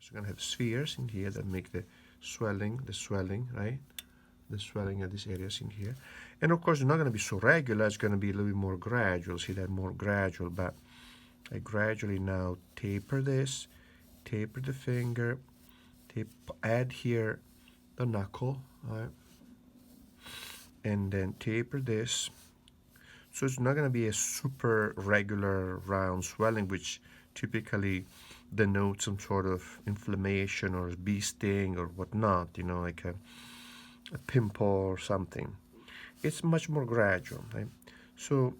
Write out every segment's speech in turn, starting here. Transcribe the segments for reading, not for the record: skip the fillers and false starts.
So you're going to have spheres in here that make the swelling, right? The swelling of these areas in here. And of course, it's not going to be so regular. It's going to be a little bit more gradual. See that? More gradual. But I gradually now taper this, taper the finger, add here the knuckle, right? And then taper this. So it's not going to be a super regular round swelling, which typically denotes some sort of inflammation or bee sting or whatnot, you know, like a pimple or something. It's much more gradual, right? So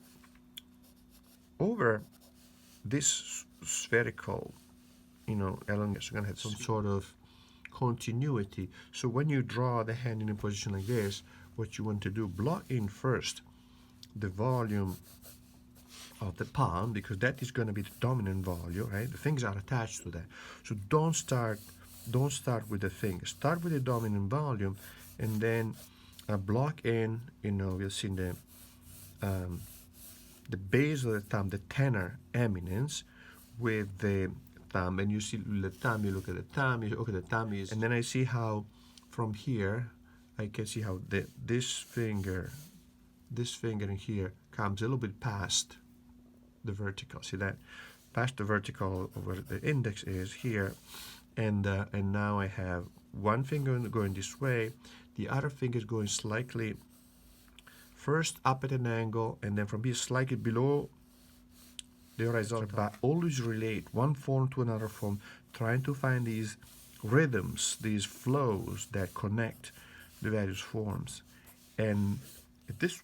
over this spherical, you know, elongation, you're going to have some sort of continuity. So when you draw the hand in a position like this, what you want to do, block in first the volume of the palm, because that is going to be the dominant volume, right? The things are attached to that. So don't start with the finger. Start with the dominant volume, and then block in, you know, we'll see the base of the thumb, the tenor eminence, with the thumb. And you see the thumb, you look at the thumb, you look at the thumb is, and then I see how from here I can see how this finger in here comes a little bit past the vertical. See that? Past the vertical where the index is here, and now I have one finger going this way, the other finger is going slightly first up at an angle, and then from here slightly below the horizontal. But always relate one form to another form, trying to find these rhythms, these flows that connect the various forms, and this